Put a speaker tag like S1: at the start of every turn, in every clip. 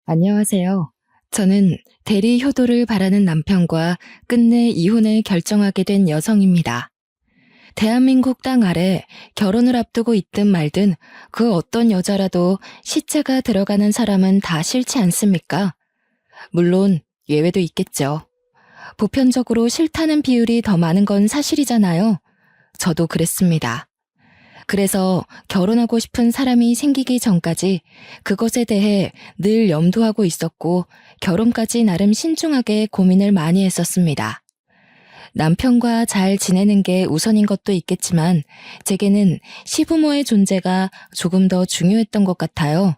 S1: 안녕하세요. 저는 대리 효도를 바라는 남편과 끝내 이혼을 결정하게 된 여성입니다. 대한민국 땅 아래 결혼을 앞두고 있든 말든 그 어떤 여자라도 시자가 들어가는 사람은 다 싫지 않습니까? 물론 예외도 있겠죠. 보편적으로 싫다는 비율이 더 많은 건 사실이잖아요. 저도 그랬습니다. 그래서 결혼하고 싶은 사람이 생기기 전까지 그것에 대해 늘 염두하고 있었고 결혼까지 나름 신중하게 고민을 많이 했었습니다. 남편과 잘 지내는 게 우선인 것도 있겠지만 제게는 시부모의 존재가 조금 더 중요했던 것 같아요.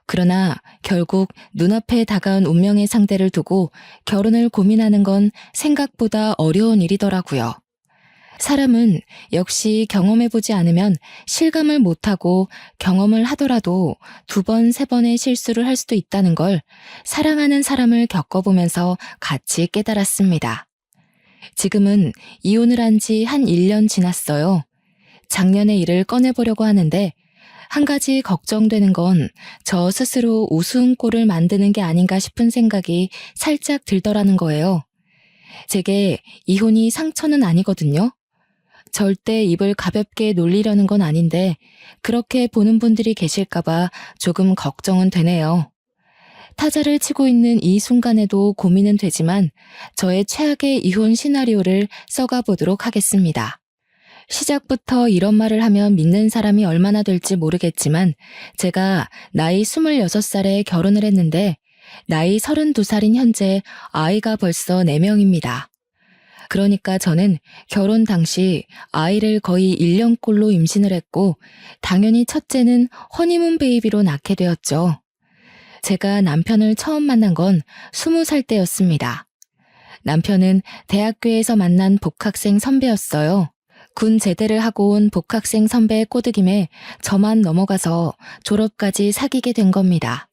S1: 그러나 결국 눈앞에 다가온 운명의 상대를 두고 결혼을 고민하는 건 생각보다 어려운 일이더라고요. 사람은 역시 경험해보지 않으면 실감을 못하고 경험을 하더라도 두 번, 세 번의 실수를 할 수도 있다는 걸 사랑하는 사람을 겪어보면서 같이 깨달았습니다. 지금은 이혼을 한 지 한 1년 지났어요. 작년의 일을 꺼내보려고 하는데 한 가지 걱정되는 건 저 스스로 우스운 꼴을 만드는 게 아닌가 싶은 생각이 살짝 들더라는 거예요. 제게 이혼이 상처는 아니거든요. 절대 입을 가볍게 놀리려는 건 아닌데 그렇게 보는 분들이 계실까봐 조금 걱정은 되네요. 타자를 치고 있는 이 순간에도 고민은 되지만 저의 최악의 이혼 시나리오를 써가 보도록 하겠습니다. 시작부터 이런 말을 하면 믿는 사람이 얼마나 될지 모르겠지만 제가 나이 26살에 결혼을 했는데 나이 32살인 현재 아이가 벌써 4명입니다. 그러니까 저는 결혼 당시 아이를 거의 1년꼴로 임신을 했고 당연히 첫째는 허니문 베이비로 낳게 되었죠. 제가 남편을 처음 만난 건 20살 때였습니다. 남편은 대학교에서 만난 복학생 선배였어요. 군 제대를 하고 온 복학생 선배의 꼬드김에 저만 넘어가서 졸업까지 사귀게 된 겁니다.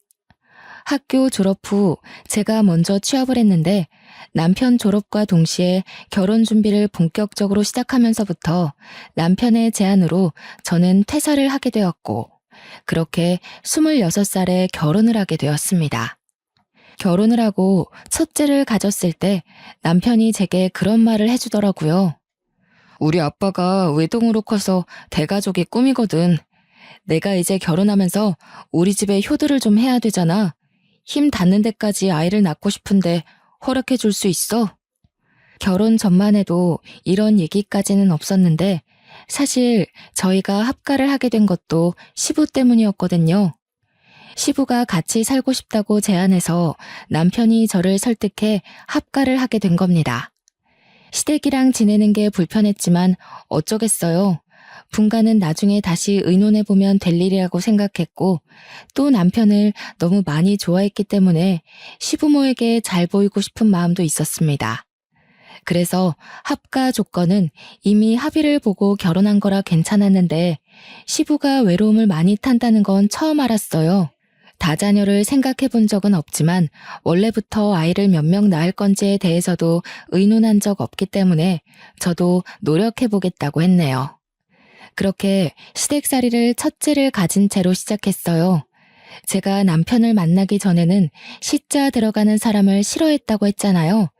S1: 학교 졸업 후 제가 먼저 취업을 했는데 남편 졸업과 동시에 결혼 준비를 본격적으로 시작하면서부터 남편의 제안으로 저는 퇴사를 하게 되었고 그렇게 26살에 결혼을 하게 되었습니다. 결혼을 하고 첫째를 가졌을 때 남편이 제게 그런 말을 해주더라고요. 우리 아빠가 외동으로 커서 대가족이 꿈이거든. 내가 이제 결혼하면서 우리 집에 효도를 좀 해야 되잖아. 힘 닿는 데까지 아이를 낳고 싶은데 허락해 줄 수 있어? 결혼 전만 해도 이런 얘기까지는 없었는데 사실 저희가 합가를 하게 된 것도 시부 때문이었거든요. 시부가 같이 살고 싶다고 제안해서 남편이 저를 설득해 합가를 하게 된 겁니다. 시댁이랑 지내는 게 불편했지만 어쩌겠어요. 분가는 나중에 다시 의논해보면 될 일이라고 생각했고 또 남편을 너무 많이 좋아했기 때문에 시부모에게 잘 보이고 싶은 마음도 있었습니다. 그래서 합가 조건은 이미 합의를 보고 결혼한 거라 괜찮았는데 시부가 외로움을 많이 탄다는 건 처음 알았어요. 다자녀를 생각해 본 적은 없지만 원래부터 아이를 몇 명 낳을 건지에 대해서도 의논한 적 없기 때문에 저도 노력해 보겠다고 했네요. 그렇게 시댁살이를 첫째를 가진 채로 시작했어요. 제가 남편을 만나기 전에는 시자 들어가는 사람을 싫어했다고 했잖아요.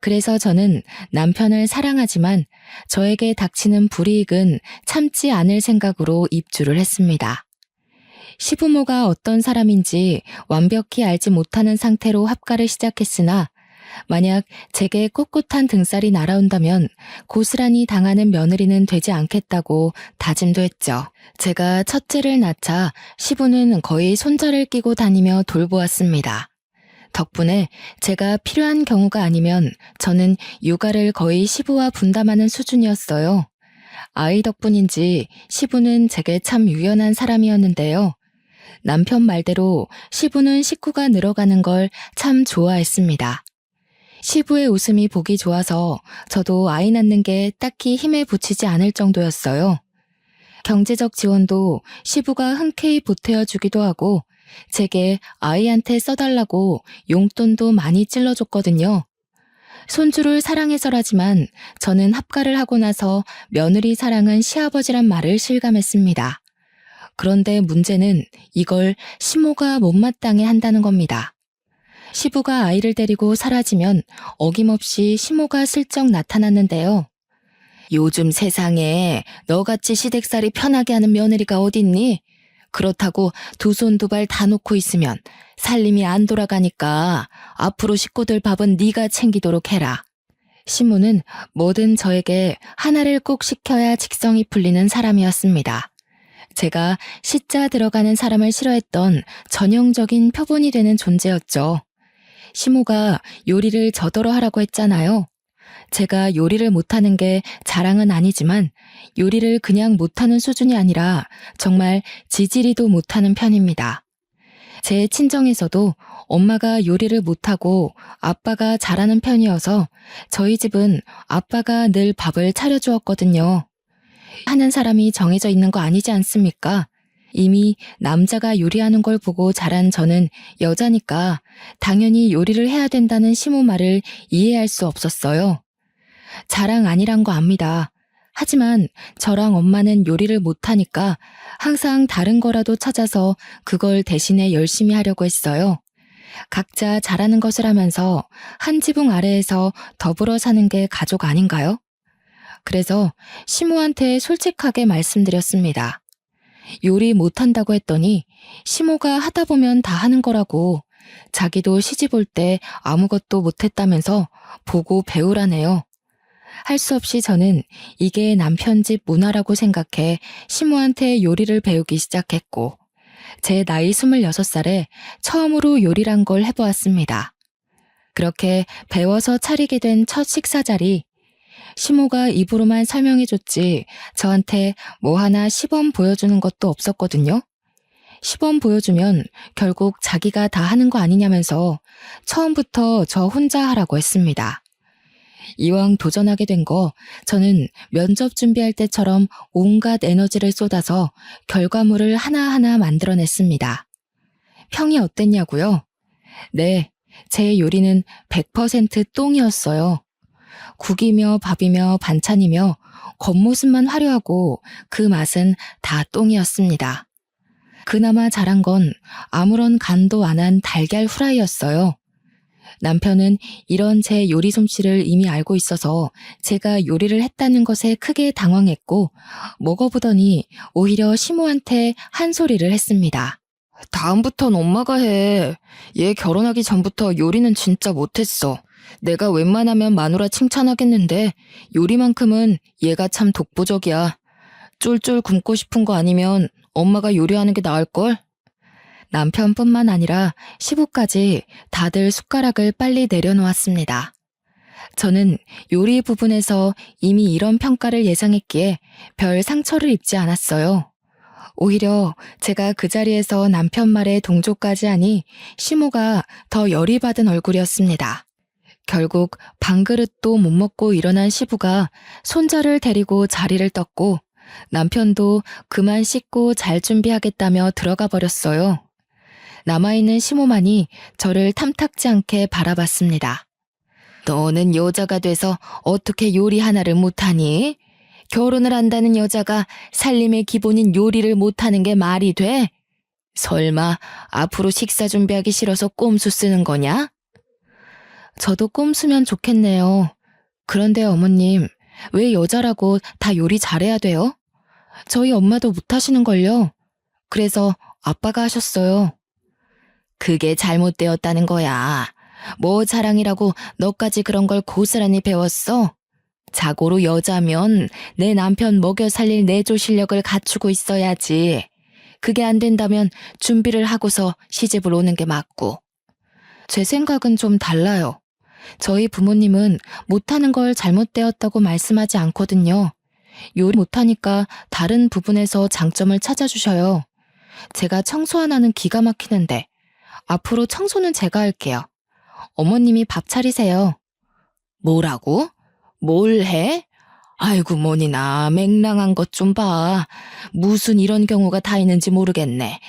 S1: 그래서 저는 남편을 사랑하지만 저에게 닥치는 불이익은 참지 않을 생각으로 입주를 했습니다. 시부모가 어떤 사람인지 완벽히 알지 못하는 상태로 합가를 시작했으나 만약 제게 꼿꼿한 등살이 날아온다면 고스란히 당하는 며느리는 되지 않겠다고 다짐도 했죠. 제가 첫째를 낳자 시부는 거의 손자를 끼고 다니며 돌보았습니다. 덕분에 제가 필요한 경우가 아니면 저는 육아를 거의 시부와 분담하는 수준이었어요. 아이 덕분인지 시부는 제게 참 유연한 사람이었는데요. 남편 말대로 시부는 식구가 늘어가는 걸 참 좋아했습니다. 시부의 웃음이 보기 좋아서 저도 아이 낳는 게 딱히 힘에 부치지 않을 정도였어요. 경제적 지원도 시부가 흔쾌히 보태어 주기도 하고 제게 아이한테 써달라고 용돈도 많이 찔러줬거든요. 손주를 사랑해서라지만 저는 합가를 하고 나서 며느리 사랑은 시아버지란 말을 실감했습니다. 그런데 문제는 이걸 시모가 못마땅해 한다는 겁니다. 시부가 아이를 데리고 사라지면 어김없이 시모가 슬쩍 나타났는데요. 요즘 세상에 너같이 시댁살이 편하게 하는 며느리가 어딨니? 그렇다고 두 손 두 발 다 놓고 있으면 살림이 안 돌아가니까 앞으로 식구들 밥은 네가 챙기도록 해라. 시모는 뭐든 저에게 하나를 꼭 시켜야 직성이 풀리는 사람이었습니다. 제가 시자 들어가는 사람을 싫어했던 전형적인 표본이 되는 존재였죠. 시모가 요리를 저더러 하라고 했잖아요. 제가 요리를 못하는 게 자랑은 아니지만 요리를 그냥 못하는 수준이 아니라 정말 지지리도 못하는 편입니다. 제 친정에서도 엄마가 요리를 못하고 아빠가 잘하는 편이어서 저희 집은 아빠가 늘 밥을 차려주었거든요. 하는 사람이 정해져 있는 거 아니지 않습니까? 이미 남자가 요리하는 걸 보고 자란 저는 여자니까 당연히 요리를 해야 된다는 시모 말을 이해할 수 없었어요. 자랑 아니란 거 압니다. 하지만 저랑 엄마는 요리를 못하니까 항상 다른 거라도 찾아서 그걸 대신에 열심히 하려고 했어요. 각자 잘하는 것을 하면서 한 지붕 아래에서 더불어 사는 게 가족 아닌가요? 그래서 시모한테 솔직하게 말씀드렸습니다. 요리 못한다고 했더니 시모가 하다 보면 다 하는 거라고, 자기도 시집 올 때 아무것도 못했다면서 보고 배우라네요. 할 수 없이 저는 이게 남편 집 문화라고 생각해 시모한테 요리를 배우기 시작했고, 제 나이 26살에 처음으로 요리란 걸 해보았습니다. 그렇게 배워서 차리게 된 첫 식사 자리, 시모가 입으로만 설명해줬지 저한테 뭐 하나 시범 보여주는 것도 없었거든요. 시범 보여주면 결국 자기가 다 하는 거 아니냐면서 처음부터 저 혼자 하라고 했습니다. 이왕 도전하게 된 거 저는 면접 준비할 때처럼 온갖 에너지를 쏟아서 결과물을 하나하나 만들어냈습니다. 평이 어땠냐고요? 네, 제 요리는 100% 똥이었어요. 국이며 밥이며 반찬이며 겉모습만 화려하고 그 맛은 다 똥이었습니다. 그나마 잘한 건 아무런 간도 안 한 달걀 후라이였어요. 남편은 이런 제 요리 솜씨를 이미 알고 있어서 제가 요리를 했다는 것에 크게 당황했고, 먹어보더니 오히려 시모한테 한 소리를 했습니다. 다음부턴 엄마가 해. 얘 결혼하기 전부터 요리는 진짜 못했어. 내가 웬만하면 마누라 칭찬하겠는데 요리만큼은 얘가 참 독보적이야. 쫄쫄 굶고 싶은 거 아니면 엄마가 요리하는 게 나을걸? 남편뿐만 아니라 시부까지 다들 숟가락을 빨리 내려놓았습니다. 저는 요리 부분에서 이미 이런 평가를 예상했기에 별 상처를 입지 않았어요. 오히려 제가 그 자리에서 남편 말에 동조까지 하니 시모가 더 열이 받은 얼굴이었습니다. 결국 밥그릇도 못 먹고 일어난 시부가 손자를 데리고 자리를 떴고, 남편도 그만 씻고 잘 준비하겠다며 들어가 버렸어요. 남아있는 시모만이 저를 탐탁지 않게 바라봤습니다. 너는 여자가 돼서 어떻게 요리 하나를 못하니? 결혼을 한다는 여자가 살림의 기본인 요리를 못하는 게 말이 돼? 설마 앞으로 식사 준비하기 싫어서 꼼수 쓰는 거냐? 저도 꼼수면 좋겠네요. 그런데 어머님, 왜 여자라고 다 요리 잘해야 돼요? 저희 엄마도 못하시는걸요. 그래서 아빠가 하셨어요. 그게 잘못되었다는 거야. 뭐 자랑이라고 너까지 그런 걸 고스란히 배웠어? 자고로 여자면 내 남편 먹여 살릴 내조 실력을 갖추고 있어야지. 그게 안 된다면 준비를 하고서 시집을 오는 게 맞고. 제 생각은 좀 달라요. 저희 부모님은 못하는 걸 잘못되었다고 말씀하지 않거든요. 요리 못하니까 다른 부분에서 장점을 찾아주셔요. 제가 청소 하나는 기가 막히는데 앞으로 청소는 제가 할게요. 어머님이 밥 차리세요. 뭐라고? 뭘 해? 아이고 뭐니나 맹랑한 것 좀 봐. 무슨 이런 경우가 다 있는지 모르겠네.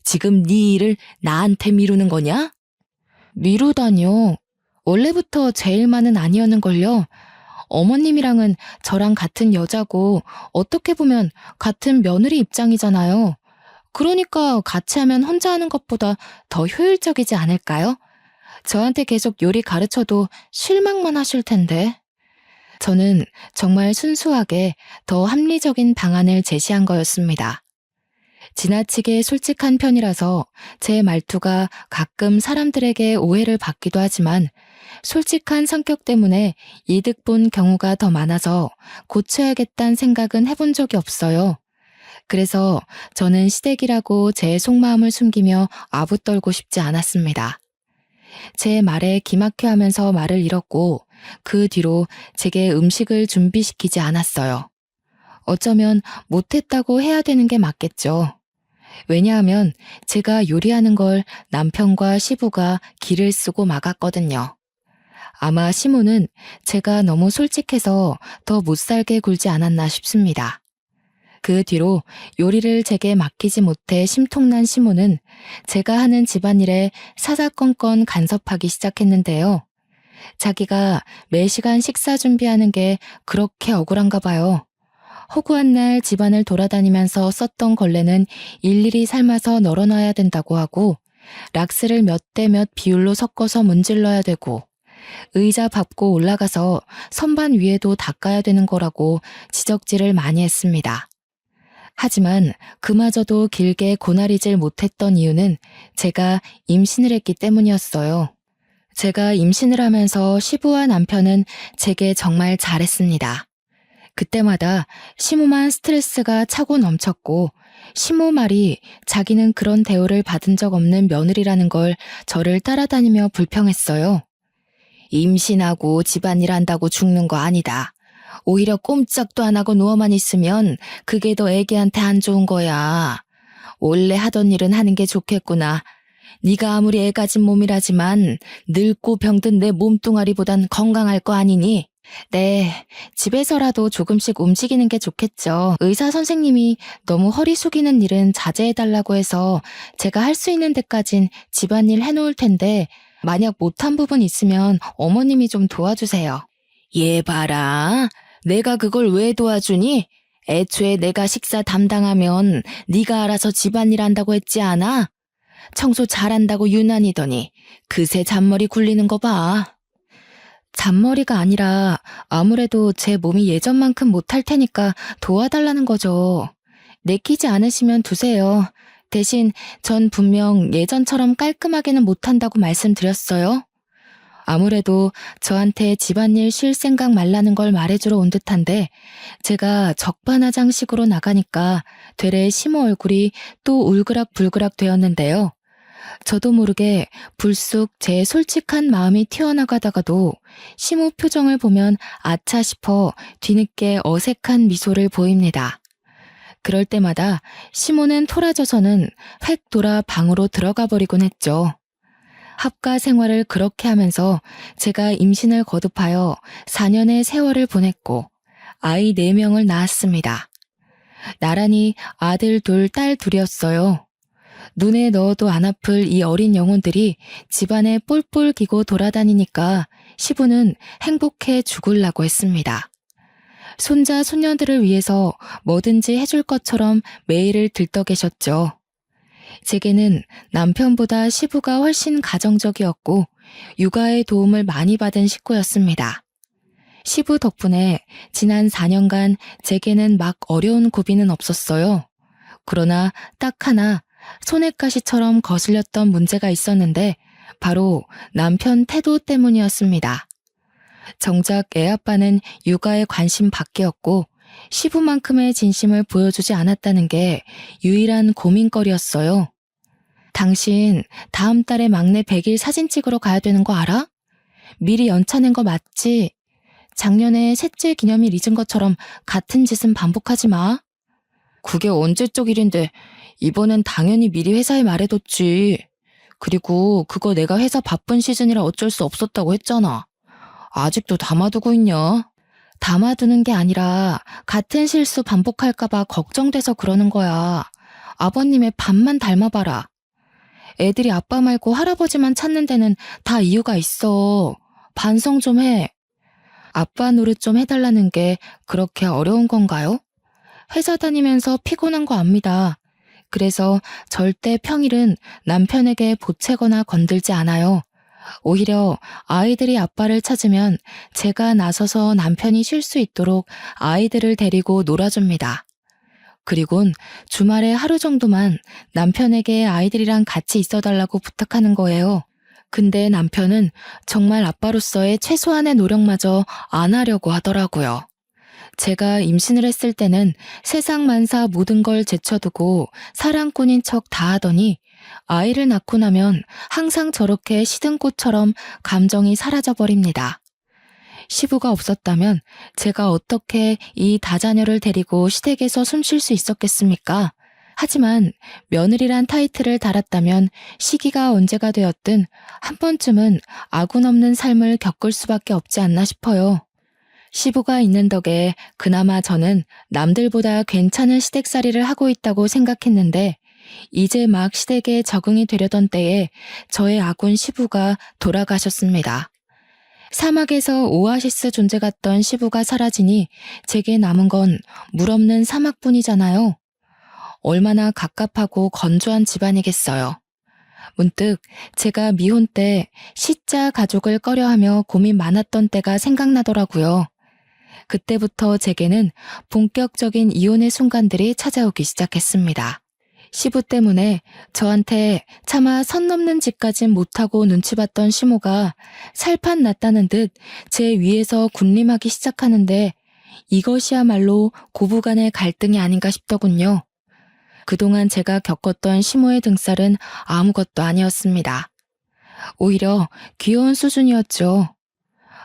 S1: 지금 네 일을 나한테 미루는 거냐? 미루다뇨. 원래부터 제 일만은 아니었는걸요. 어머님이랑은 저랑 같은 여자고 어떻게 보면 같은 며느리 입장이잖아요. 그러니까 같이 하면 혼자 하는 것보다 더 효율적이지 않을까요? 저한테 계속 요리 가르쳐도 실망만 하실 텐데. 저는 정말 순수하게 더 합리적인 방안을 제시한 거였습니다. 지나치게 솔직한 편이라서 제 말투가 가끔 사람들에게 오해를 받기도 하지만 솔직한 성격 때문에 이득 본 경우가 더 많아서 고쳐야겠다는 생각은 해본 적이 없어요. 그래서 저는 시댁이라고 제 속마음을 숨기며 아부떨고 싶지 않았습니다. 제 말에 기막혀 하면서 말을 잃었고 그 뒤로 제게 음식을 준비시키지 않았어요. 어쩌면 못했다고 해야 되는 게 맞겠죠. 왜냐하면 제가 요리하는 걸 남편과 시부가 기를 쓰고 막았거든요. 아마 시모는 제가 너무 솔직해서 더 못살게 굴지 않았나 싶습니다. 그 뒤로 요리를 제게 맡기지 못해 심통난 시모는 제가 하는 집안일에 사사건건 간섭하기 시작했는데요. 자기가 매시간 식사 준비하는 게 그렇게 억울한가 봐요. 허구한 날 집안을 돌아다니면서 썼던 걸레는 일일이 삶아서 널어놔야 된다고 하고 락스를 몇 대 몇 비율로 섞어서 문질러야 되고 의자 밟고 올라가서 선반 위에도 닦아야 되는 거라고 지적질을 많이 했습니다. 하지만 그마저도 길게 고나리질 못했던 이유는 제가 임신을 했기 때문이었어요. 제가 임신을 하면서 시부와 남편은 제게 정말 잘했습니다. 그때마다 시모만 스트레스가 차고 넘쳤고 시모 말이 자기는 그런 대우를 받은 적 없는 며느리라는 걸 저를 따라다니며 불평했어요. 임신하고 집안일 한다고 죽는 거 아니다. 오히려 꼼짝도 안 하고 누워만 있으면 그게 더 애기한테 안 좋은 거야. 원래 하던 일은 하는 게 좋겠구나. 네가 아무리 애 가진 몸이라지만 늙고 병든 내 몸뚱아리보단 건강할 거 아니니? 네, 집에서라도 조금씩 움직이는 게 좋겠죠. 의사 선생님이 너무 허리 숙이는 일은 자제해달라고 해서 제가 할 수 있는 데까진 집안일 해놓을 텐데 만약 못한 부분 있으면 어머님이 좀 도와주세요. 얘 봐라. 내가 그걸 왜 도와주니? 애초에 내가 식사 담당하면 네가 알아서 집안일 한다고 했지 않아? 청소 잘한다고 유난이더니 그새 잔머리 굴리는 거 봐. 잔머리가 아니라 아무래도 제 몸이 예전만큼 못할 테니까 도와달라는 거죠. 내키지 않으시면 두세요. 대신 전 분명 예전처럼 깔끔하게는 못한다고 말씀드렸어요. 아무래도 저한테 집안일 쉴 생각 말라는 걸 말해주러 온 듯한데 제가 적반하장식으로 나가니까 되레 시모 얼굴이 또 울그락불그락 되었는데요. 저도 모르게 불쑥 제 솔직한 마음이 튀어나가다가도 시모 표정을 보면 아차 싶어 뒤늦게 어색한 미소를 보입니다. 그럴 때마다 시모는 토라져서는 획 돌아 방으로 들어가 버리곤 했죠. 합가 생활을 그렇게 하면서 제가 임신을 거듭하여 4년의 세월을 보냈고 아이 4명을 낳았습니다. 나란히 아들 둘, 딸 둘이었어요. 눈에 넣어도 안 아플 이 어린 영혼들이 집안에 뿔뿔 기고 돌아다니니까 시부는 행복해 죽으려고 했습니다. 손자, 손녀들을 위해서 뭐든지 해줄 것처럼 매일을 들떠 계셨죠. 제게는 남편보다 시부가 훨씬 가정적이었고 육아의 도움을 많이 받은 식구였습니다. 시부 덕분에 지난 4년간 제게는 막 어려운 고비는 없었어요. 그러나 딱 하나 소냇가시처럼 거슬렸던 문제가 있었는데 바로 남편 태도 때문이었습니다. 정작 애아빠는 육아에 관심 밖이었고 시부만큼의 진심을 보여주지 않았다는 게 유일한 고민거리였어요. 당신 다음 달에 막내 100일 사진 찍으러 가야 되는 거 알아? 미리 연차 낸 거 맞지? 작년에 셋째 기념일 잊은 것처럼 같은 짓은 반복하지 마. 그게 언제적 일인데 이번엔 당연히 미리 회사에 말해뒀지. 그리고 그거 내가 회사 바쁜 시즌이라 어쩔 수 없었다고 했잖아. 아직도 담아두고 있냐? 담아두는 게 아니라 같은 실수 반복할까봐 걱정돼서 그러는 거야. 아버님의 반만 닮아봐라. 애들이 아빠 말고 할아버지만 찾는 데는 다 이유가 있어. 반성 좀 해. 아빠 노릇 좀 해달라는 게 그렇게 어려운 건가요? 회사 다니면서 피곤한 거 압니다. 그래서 절대 평일은 남편에게 보채거나 건들지 않아요. 오히려 아이들이 아빠를 찾으면 제가 나서서 남편이 쉴 수 있도록 아이들을 데리고 놀아줍니다. 그리곤 주말에 하루 정도만 남편에게 아이들이랑 같이 있어달라고 부탁하는 거예요. 근데 남편은 정말 아빠로서의 최소한의 노력마저 안 하려고 하더라고요. 제가 임신을 했을 때는 세상 만사 모든 걸 제쳐두고 사랑꾼인 척 다 하더니 아이를 낳고 나면 항상 저렇게 시든 꽃처럼 감정이 사라져버립니다. 시부가 없었다면 제가 어떻게 이 다자녀를 데리고 시댁에서 숨 쉴 수 있었겠습니까? 하지만 며느리란 타이틀을 달았다면 시기가 언제가 되었든 한 번쯤은 아군 없는 삶을 겪을 수밖에 없지 않나 싶어요. 시부가 있는 덕에 그나마 저는 남들보다 괜찮은 시댁살이를 하고 있다고 생각했는데 이제 막 시댁에 적응이 되려던 때에 저의 아군 시부가 돌아가셨습니다. 사막에서 오아시스 존재 같던 시부가 사라지니 제게 남은 건 물 없는 사막뿐이잖아요. 얼마나 갑갑하고 건조한 집안이겠어요. 문득 제가 미혼 때 시자 가족을 꺼려하며 고민 많았던 때가 생각나더라고요. 그때부터 제게는 본격적인 이혼의 순간들이 찾아오기 시작했습니다. 시부 때문에 저한테 차마 선 넘는 짓까진 못하고 눈치 봤던 시모가 살판 났다는 듯 제 위에서 군림하기 시작하는데 이것이야말로 고부간의 갈등이 아닌가 싶더군요. 그동안 제가 겪었던 시모의 등살은 아무것도 아니었습니다. 오히려 귀여운 수준이었죠.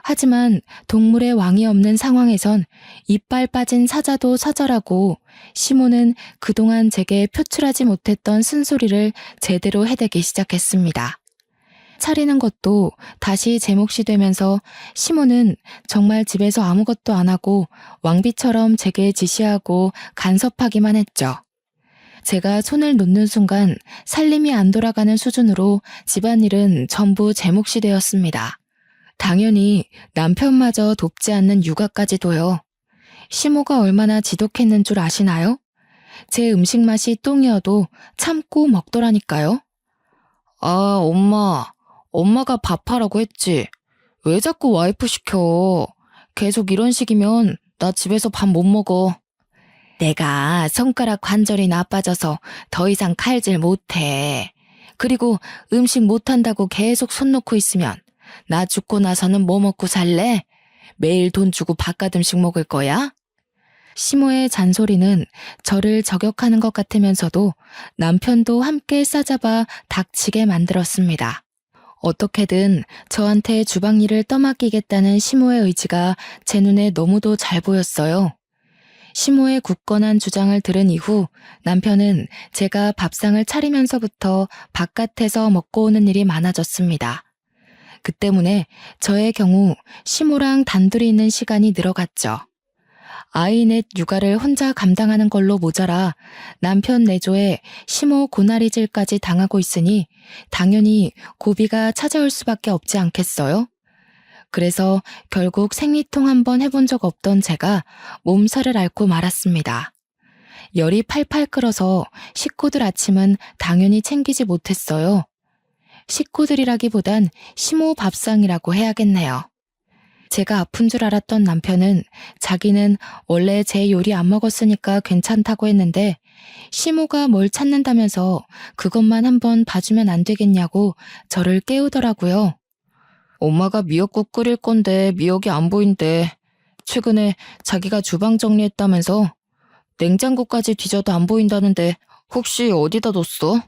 S1: 하지만 동물의 왕이 없는 상황에선 이빨 빠진 사자도 사자라고 시모는 그동안 제게 표출하지 못했던 쓴소리를 제대로 해대기 시작했습니다. 차리는 것도 다시 제 몫이 되면서 시모는 정말 집에서 아무것도 안 하고 왕비처럼 제게 지시하고 간섭하기만 했죠. 제가 손을 놓는 순간 살림이 안 돌아가는 수준으로 집안일은 전부 제 몫이 되었습니다. 당연히 남편마저 돕지 않는 육아까지도요. 시모가 얼마나 지독했는 줄 아시나요? 제 음식 맛이 똥이어도 참고 먹더라니까요. 아, 엄마가 밥하라고 했지. 왜 자꾸 와이프 시켜? 계속 이런 식이면 나 집에서 밥 못 먹어. 내가 손가락 관절이 나빠져서 더 이상 칼질 못해. 그리고 음식 못한다고 계속 손 놓고 있으면 나 죽고 나서는 뭐 먹고 살래? 매일 돈 주고 바깥 음식 먹을 거야? 시모의 잔소리는 저를 저격하는 것 같으면서도 남편도 함께 싸잡아 닥치게 만들었습니다. 어떻게든 저한테 주방 일을 떠맡기겠다는 시모의 의지가 제 눈에 너무도 잘 보였어요. 시모의 굳건한 주장을 들은 이후 남편은 제가 밥상을 차리면서부터 바깥에서 먹고 오는 일이 많아졌습니다. 그 때문에 저의 경우 시모랑 단둘이 있는 시간이 늘어갔죠. 아이 넷 육아를 혼자 감당하는 걸로 모자라 남편 내조에 시모 고나리질까지 당하고 있으니 당연히 고비가 찾아올 수밖에 없지 않겠어요? 그래서 결국 생리통 한번 해본 적 없던 제가 몸살을 앓고 말았습니다. 열이 팔팔 끓어서 식구들 아침은 당연히 챙기지 못했어요. 식구들이라기보단 시모 밥상이라고 해야겠네요. 제가 아픈 줄 알았던 남편은 자기는 원래 제 요리 안 먹었으니까 괜찮다고 했는데 시모가 뭘 찾는다면서 그것만 한번 봐주면 안 되겠냐고 저를 깨우더라고요. 엄마가 미역국 끓일 건데 미역이 안 보인대. 최근에 자기가 주방 정리했다면서 냉장고까지 뒤져도 안 보인다는데 혹시 어디다 뒀어?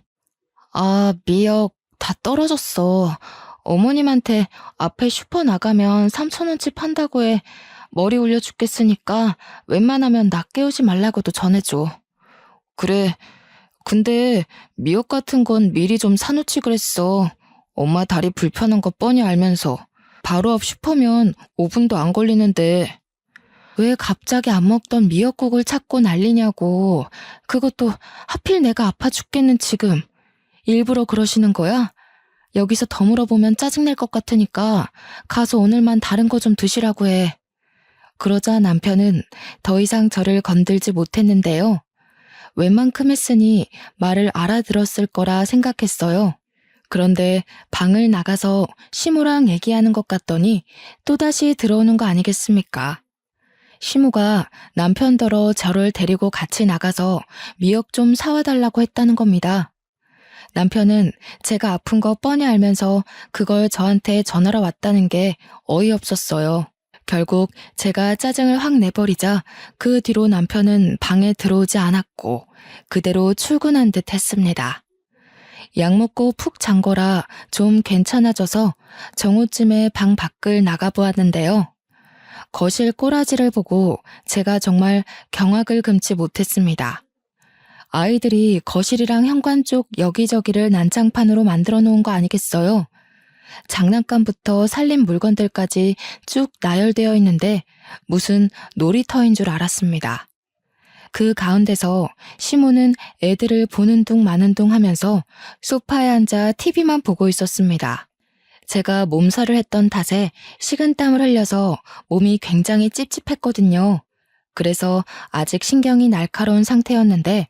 S1: 아, 미역 다 떨어졌어. 어머님한테 앞에 슈퍼 나가면 3,000원치 판다고 해. 머리 올려 죽겠으니까 웬만하면 나 깨우지 말라고도 전해줘. 그래. 근데 미역 같은 건 미리 좀 사놓지 그랬어. 엄마 다리 불편한 거 뻔히 알면서. 바로 앞 슈퍼면 5분도 안 걸리는데. 왜 갑자기 안 먹던 미역국을 찾고 난리냐고. 그것도 하필 내가 아파 죽겠는 지금. 일부러 그러시는 거야? 여기서 더 물어보면 짜증낼 것 같으니까 가서 오늘만 다른 거 좀 드시라고 해. 그러자 남편은 더 이상 저를 건들지 못했는데요. 웬만큼 했으니 말을 알아들었을 거라 생각했어요. 그런데 방을 나가서 시모랑 얘기하는 것 같더니 또다시 들어오는 거 아니겠습니까? 시모가 남편더러 저를 데리고 같이 나가서 미역 좀 사와 달라고 했다는 겁니다. 남편은 제가 아픈 거 뻔히 알면서 그걸 저한테 전하러 왔다는 게 어이없었어요. 결국 제가 짜증을 확 내버리자 그 뒤로 남편은 방에 들어오지 않았고 그대로 출근한 듯 했습니다. 약 먹고 푹 잔 거라 좀 괜찮아져서 정오쯤에 방 밖을 나가보았는데요. 거실 꼬라지를 보고 제가 정말 경악을 금치 못했습니다. 아이들이 거실이랑 현관 쪽 여기저기를 난장판으로 만들어 놓은 거 아니겠어요? 장난감부터 살림 물건들까지 쭉 나열되어 있는데 무슨 놀이터인 줄 알았습니다. 그 가운데서 시모는 애들을 보는 둥 마는 둥 하면서 소파에 앉아 TV만 보고 있었습니다. 제가 몸살을 했던 탓에 식은땀을 흘려서 몸이 굉장히 찝찝했거든요. 그래서 아직 신경이 날카로운 상태였는데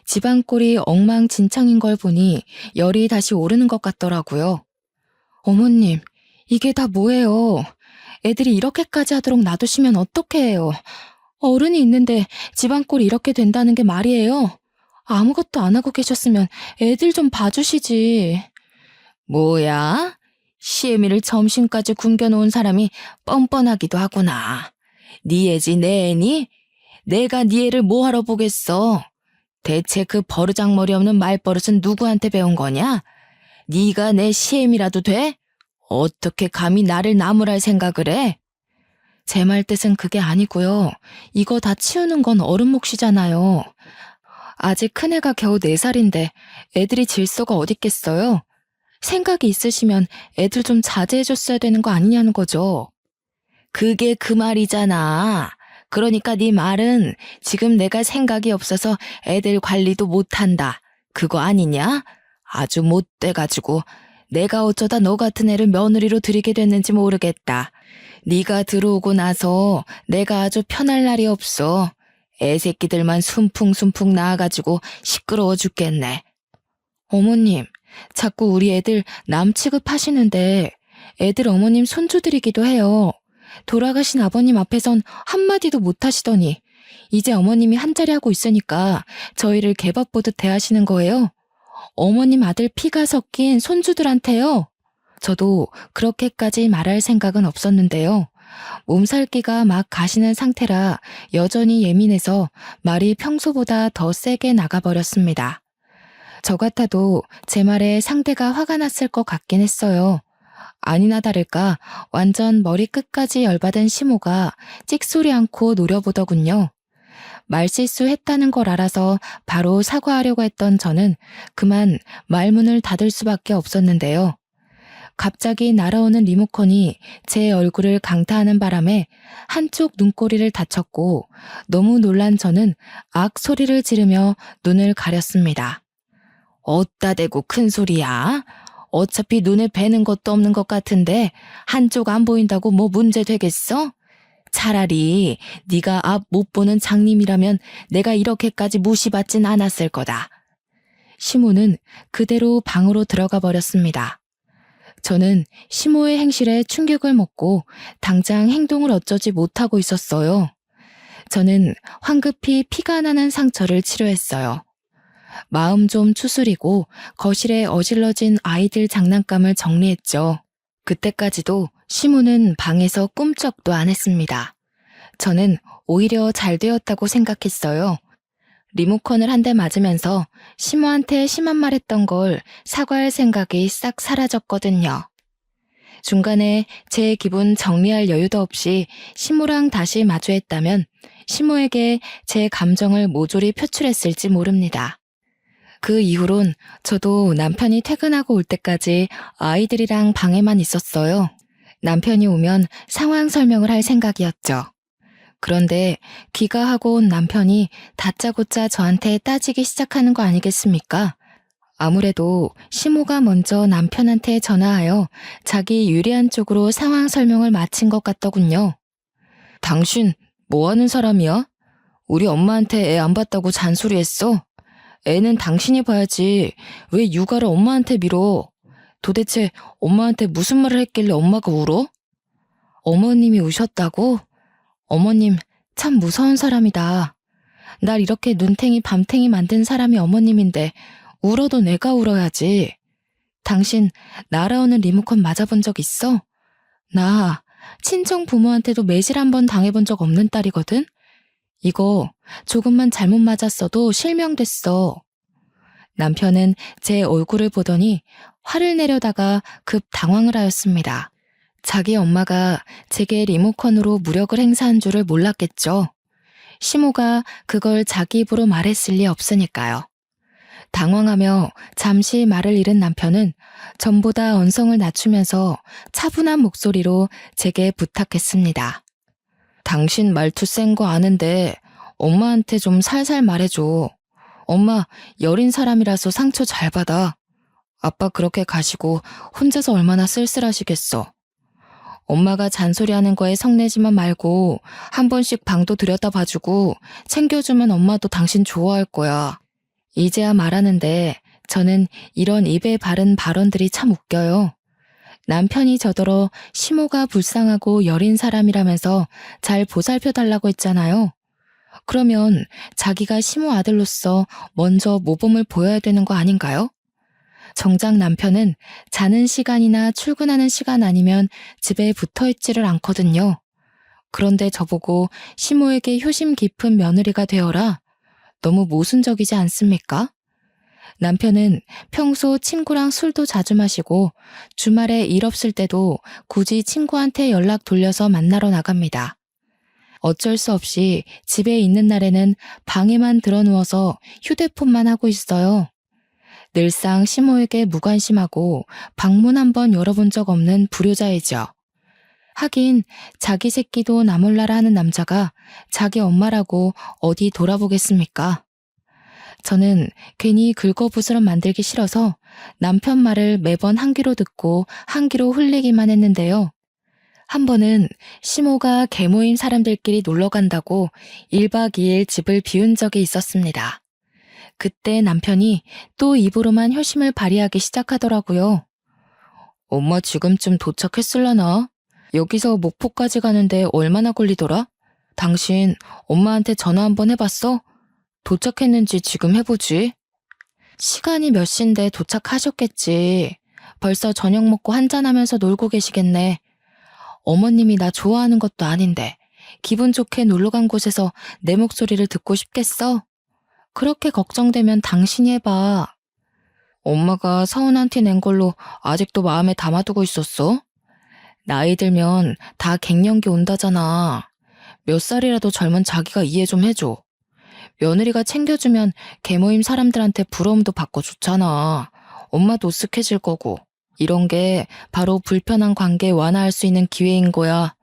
S1: 집안꼴이 엉망진창인 걸 보니 열이 다시 오르는 것 같더라고요. 어머님, 이게 다 뭐예요? 애들이 이렇게까지 하도록 놔두시면 어떻게 해요? 어른이 있는데 집안꼴이 이렇게 된다는 게 말이에요? 아무것도 안 하고 계셨으면 애들 좀 봐주시지. 뭐야? 시애미를 점심까지 굶겨놓은 사람이 뻔뻔하기도 하구나. 네 애지 내 애니? 내가 네 애를 뭐하러 보겠어? 대체 그 버르장머리 없는 말버릇은 누구한테 배운 거냐? 네가 내 시애미라도 돼? 어떻게 감히 나를 나무랄 생각을 해? 제 말 뜻은 그게 아니고요. 이거 다 치우는 건 어른 몫이잖아요. 아직 큰애가 겨우 4살인데 애들이 질서가 어딨겠어요? 생각이 있으시면 애들 좀 자제해줬어야 되는 거 아니냐는 거죠. 그게 그 말이잖아. 그러니까 네 말은 지금 내가 생각이 없어서 애들 관리도 못한다. 그거 아니냐? 아주 못돼가지고 내가 어쩌다 너 같은 애를 며느리로 들이게 됐는지 모르겠다. 네가 들어오고 나서 내가 아주 편할 날이 없어. 애새끼들만 숨풍숨풍 나와가지고 시끄러워 죽겠네. 어머님, 자꾸 우리 애들 남 취급하시는데 애들 어머님 손주들이기도 해요. 돌아가신 아버님 앞에선 한마디도 못하시더니 이제 어머님이 한자리 하고 있으니까 저희를 개밥 보듯 대하시는 거예요. 어머님 아들 피가 섞인 손주들한테요. 저도 그렇게까지 말할 생각은 없었는데요. 몸살기가 막 가시는 상태라 여전히 예민해서 말이 평소보다 더 세게 나가버렸습니다. 저 같아도 제 말에 상대가 화가 났을 것 같긴 했어요. 아니나 다를까 완전 머리 끝까지 열받은 시모가 찍소리 않고 노려보더군요. 말실수했다는 걸 알아서 바로 사과하려고 했던 저는 그만 말문을 닫을 수밖에 없었는데요. 갑자기 날아오는 리모컨이 제 얼굴을 강타하는 바람에 한쪽 눈꼬리를 다쳤고 너무 놀란 저는 악 소리를 지르며 눈을 가렸습니다. 어따 대고 큰 소리야? 어차피 눈에 뵈는 것도 없는 것 같은데 한쪽 안 보인다고 뭐 문제 되겠어? 차라리 네가 앞 못 보는 장님이라면 내가 이렇게까지 무시받진 않았을 거다. 시모는 그대로 방으로 들어가 버렸습니다. 저는 시모의 행실에 충격을 먹고 당장 행동을 어쩌지 못하고 있었어요. 저는 황급히 피가 나는 상처를 치료했어요. 마음 좀 추스리고 거실에 어질러진 아이들 장난감을 정리했죠. 그때까지도 시모는 방에서 꿈쩍도 안 했습니다. 저는 오히려 잘 되었다고 생각했어요. 리모컨을 한 대 맞으면서 시모한테 심한 말 했던 걸 사과할 생각이 싹 사라졌거든요. 중간에 제 기분 정리할 여유도 없이 시모랑 다시 마주했다면 시모에게 제 감정을 모조리 표출했을지 모릅니다. 그 이후론 저도 남편이 퇴근하고 올 때까지 아이들이랑 방에만 있었어요. 남편이 오면 상황 설명을 할 생각이었죠. 그런데 귀가하고 온 남편이 다짜고짜 저한테 따지기 시작하는 거 아니겠습니까? 아무래도 시모가 먼저 남편한테 전화하여 자기 유리한 쪽으로 상황 설명을 마친 것 같더군요. 당신 뭐 하는 사람이야? 우리 엄마한테 애 안 봤다고 잔소리했어? 애는 당신이 봐야지. 왜 육아를 엄마한테 밀어? 도대체 엄마한테 무슨 말을 했길래 엄마가 울어? 어머님이 우셨다고? 어머님 참 무서운 사람이다. 날 이렇게 눈탱이 밤탱이 만든 사람이 어머님인데 울어도 내가 울어야지. 당신 날아오는 리모컨 맞아본 적 있어? 나 친정 부모한테도 매질 한 번 당해본 적 없는 딸이거든? 이거 조금만 잘못 맞았어도 실명됐어. 남편은 제 얼굴을 보더니 화를 내려다가 급 당황을 하였습니다. 자기 엄마가 제게 리모컨으로 무력을 행사한 줄을 몰랐겠죠. 시모가 그걸 자기 입으로 말했을 리 없으니까요. 당황하며 잠시 말을 잃은 남편은 전보다 언성을 낮추면서 차분한 목소리로 제게 부탁했습니다. 당신 말투 센 거 아는데 엄마한테 좀 살살 말해줘. 엄마 여린 사람이라서 상처 잘 받아. 아빠 그렇게 가시고 혼자서 얼마나 쓸쓸하시겠어. 엄마가 잔소리하는 거에 성내지만 말고 한 번씩 방도 들여다봐주고 챙겨주면 엄마도 당신 좋아할 거야. 이제야 말하는데 저는 이런 입에 바른 발언들이 참 웃겨요. 남편이 저더러 시모가 불쌍하고 여린 사람이라면서 잘 보살펴달라고 했잖아요. 그러면 자기가 시모 아들로서 먼저 모범을 보여야 되는 거 아닌가요? 정작 남편은 자는 시간이나 출근하는 시간 아니면 집에 붙어있지를 않거든요. 그런데 저보고 시모에게 효심 깊은 며느리가 되어라. 너무 모순적이지 않습니까? 남편은 평소 친구랑 술도 자주 마시고 주말에 일 없을 때도 굳이 친구한테 연락 돌려서 만나러 나갑니다. 어쩔 수 없이 집에 있는 날에는 방에만 들어누워서 휴대폰만 하고 있어요. 늘상 시모에게 무관심하고 방문 한번 열어본 적 없는 불효자이죠. 하긴 자기 새끼도 나 몰라라 하는 남자가 자기 엄마라고 어디 돌아보겠습니까? 저는 괜히 긁어부스럼 만들기 싫어서 남편 말을 매번 한 귀로 듣고 한 귀로 흘리기만 했는데요. 한 번은 시모가 개모임 사람들끼리 놀러 간다고 1박 2일 집을 비운 적이 있었습니다. 그때 남편이 또 입으로만 효심을 발휘하기 시작하더라고요. 엄마 지금쯤 도착했을라나? 여기서 목포까지 가는데 얼마나 걸리더라? 당신 엄마한테 전화 한번 해봤어? 도착했는지 지금 해보지. 시간이 몇 시인데 도착하셨겠지. 벌써 저녁 먹고 한잔하면서 놀고 계시겠네. 어머님이 나 좋아하는 것도 아닌데 기분 좋게 놀러 간 곳에서 내 목소리를 듣고 싶겠어? 그렇게 걱정되면 당신이 해봐. 엄마가 서운한 티 낸 걸로 아직도 마음에 담아두고 있었어? 나이 들면 다 갱년기 온다잖아. 몇 살이라도 젊은 자기가 이해 좀 해줘. 며느리가 챙겨주면 계모임 사람들한테 부러움도 받고 좋잖아. 엄마도 으쓱해질 거고. 이런 게 바로 불편한 관계 완화할 수 있는 기회인 거야.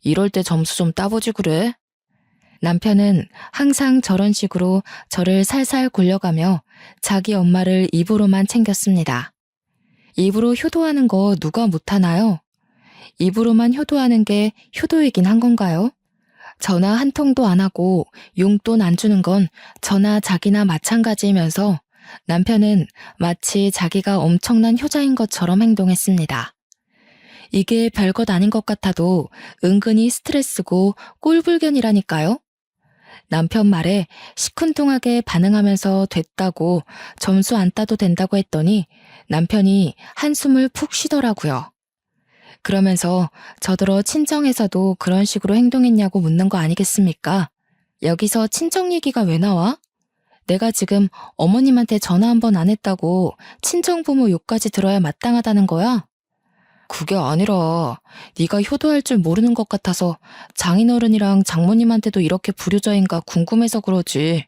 S1: 이럴 때 점수 좀 따보지 그래? 남편은 항상 저런 식으로 저를 살살 굴려가며 자기 엄마를 입으로만 챙겼습니다. 입으로 효도하는 거 누가 못하나요? 입으로만 효도하는 게 효도이긴 한 건가요? 전화 한 통도 안 하고 용돈 안 주는 건 저나 자기나 마찬가지이면서 남편은 마치 자기가 엄청난 효자인 것처럼 행동했습니다. 이게 별것 아닌 것 같아도 은근히 스트레스고 꼴불견이라니까요. 남편 말에 시큰둥하게 반응하면서 됐다고 점수 안 따도 된다고 했더니 남편이 한숨을 푹 쉬더라고요. 그러면서 저더러 친정에서도 그런 식으로 행동했냐고 묻는 거 아니겠습니까? 여기서 친정 얘기가 왜 나와? 내가 지금 어머님한테 전화 한 번 안 했다고 친정 부모 욕까지 들어야 마땅하다는 거야? 그게 아니라 네가 효도할 줄 모르는 것 같아서 장인어른이랑 장모님한테도 이렇게 불효자인가 궁금해서 그러지.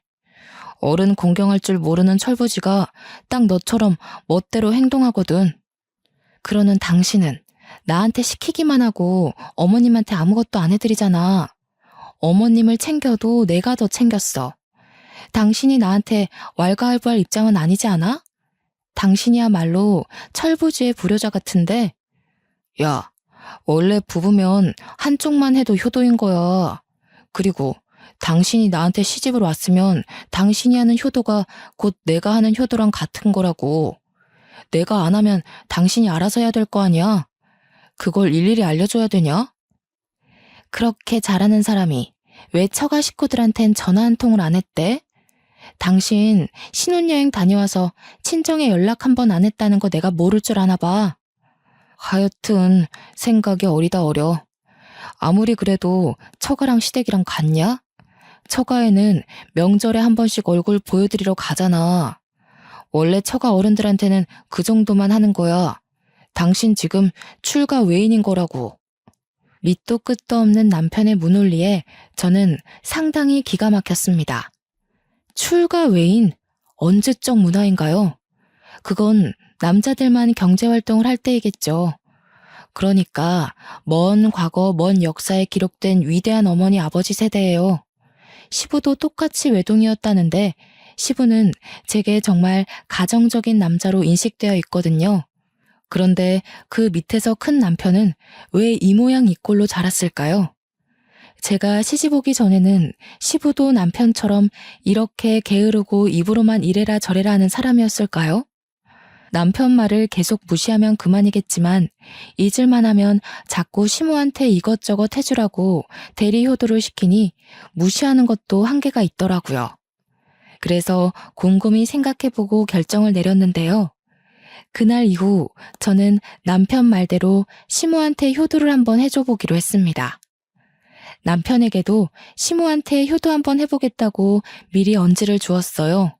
S1: 어른 공경할 줄 모르는 철부지가 딱 너처럼 멋대로 행동하거든. 그러는 당신은 나한테 시키기만 하고 어머님한테 아무것도 안 해드리잖아. 어머님을 챙겨도 내가 더 챙겼어. 당신이 나한테 왈가왈부할 입장은 아니지 않아? 당신이야말로 철부지의 불효자 같은데. 야, 원래 부부면 한쪽만 해도 효도인 거야. 그리고 당신이 나한테 시집을 왔으면 당신이 하는 효도가 곧 내가 하는 효도랑 같은 거라고. 내가 안 하면 당신이 알아서 해야 될 거 아니야. 그걸 일일이 알려줘야 되냐? 그렇게 잘하는 사람이 왜 처가 식구들한텐 전화 한 통을 안 했대? 당신 신혼여행 다녀와서 친정에 연락 한 번 안 했다는 거 내가 모를 줄 아나 봐. 하여튼 생각이 어리다 어려. 아무리 그래도 처가랑 시댁이랑 같냐? 처가에는 명절에 한 번씩 얼굴 보여드리러 가잖아. 원래 처가 어른들한테는 그 정도만 하는 거야. 당신 지금 출가 외인인 거라고. 밑도 끝도 없는 남편의 문논리에 저는 상당히 기가 막혔습니다. 출가 외인? 언제적 문화인가요? 그건 남자들만 경제활동을 할 때이겠죠. 그러니까 먼 과거 먼 역사에 기록된 위대한 어머니 아버지 세대예요. 시부도 똑같이 외동이었다는데 시부는 제게 정말 가정적인 남자로 인식되어 있거든요. 그런데 그 밑에서 큰 남편은 왜 이 모양 이 꼴로 자랐을까요? 제가 시집 오기 전에는 시부도 남편처럼 이렇게 게으르고 입으로만 이래라 저래라 하는 사람이었을까요? 남편 말을 계속 무시하면 그만이겠지만 잊을만 하면 자꾸 시모한테 이것저것 해주라고 대리 효도를 시키니 무시하는 것도 한계가 있더라고요. 그래서 곰곰이 생각해보고 결정을 내렸는데요. 그날 이후 저는 남편 말대로 시모한테 효도를 한번 해줘보기로 했습니다. 남편에게도 시모한테 효도 한번 해보겠다고 미리 언지를 주었어요.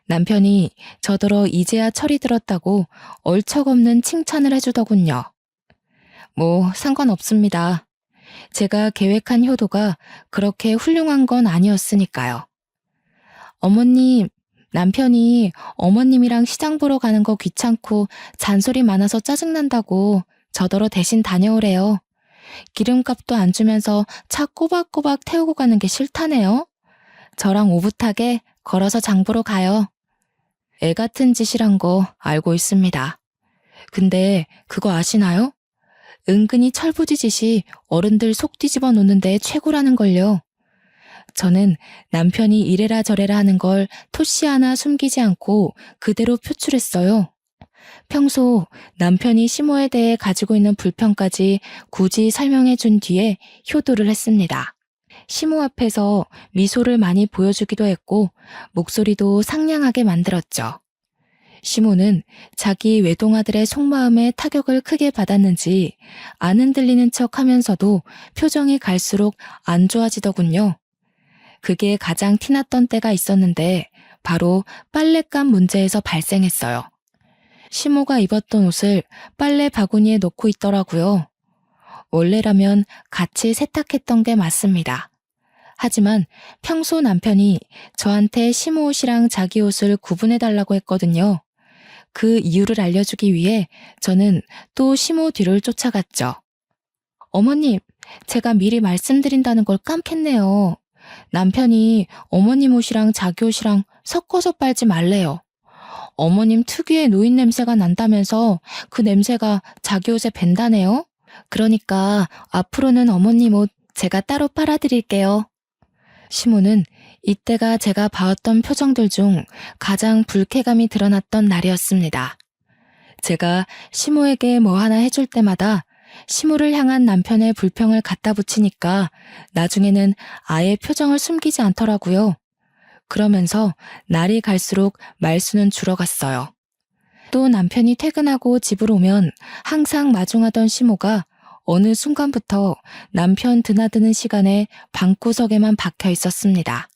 S1: 남편이 저더러 이제야 철이 들었다고 얼척없는 칭찬을 해주더군요. 뭐 상관없습니다. 제가 계획한 효도가 그렇게 훌륭한 건 아니었으니까요. 어머님, 남편이 어머님이랑 시장 보러 가는 거 귀찮고 잔소리 많아서 짜증난다고 저더러 대신 다녀오래요. 기름값도 안 주면서 차 꼬박꼬박 태우고 가는 게 싫다네요. 저랑 오붓하게 걸어서 장 보러 가요. 애 같은 짓이란 거 알고 있습니다. 근데 그거 아시나요? 은근히 철부지 짓이 어른들 속 뒤집어 놓는데 최고라는 걸요. 저는 남편이 이래라 저래라 하는 걸 토시 하나 숨기지 않고 그대로 표출했어요. 평소 남편이 시모에 대해 가지고 있는 불평까지 굳이 설명해 준 뒤에 효도를 했습니다. 시모 앞에서 미소를 많이 보여주기도 했고 목소리도 상냥하게 만들었죠. 시모는 자기 외동아들의 속마음에 타격을 크게 받았는지 안 흔들리는 척 하면서도 표정이 갈수록 안 좋아지더군요. 그게 가장 티났던 때가 있었는데 바로 빨랫감 문제에서 발생했어요. 시모가 입었던 옷을 빨래 바구니에 넣고 있더라고요. 원래라면 같이 세탁했던 게 맞습니다. 하지만 평소 남편이 저한테 시모 옷이랑 자기 옷을 구분해달라고 했거든요. 그 이유를 알려주기 위해 저는 또 시모 뒤를 쫓아갔죠. 어머님, 제가 미리 말씀드린다는 걸 깜했네요. 남편이 어머님 옷이랑 자기 옷이랑 섞어서 빨지 말래요. 어머님 특유의 노인 냄새가 난다면서 그 냄새가 자기 옷에 밴다네요. 그러니까 앞으로는 어머님 옷 제가 따로 빨아드릴게요. 시모는 이때가 제가 봐왔던 표정들 중 가장 불쾌감이 드러났던 날이었습니다. 제가 시모에게 뭐 하나 해줄 때마다 시모를 향한 남편의 불평을 갖다 붙이니까 나중에는 아예 표정을 숨기지 않더라고요. 그러면서 날이 갈수록 말수는 줄어갔어요. 또 남편이 퇴근하고 집으로 오면 항상 마중하던 시모가 어느 순간부터 남편 드나드는 시간에 방구석에만 박혀 있었습니다.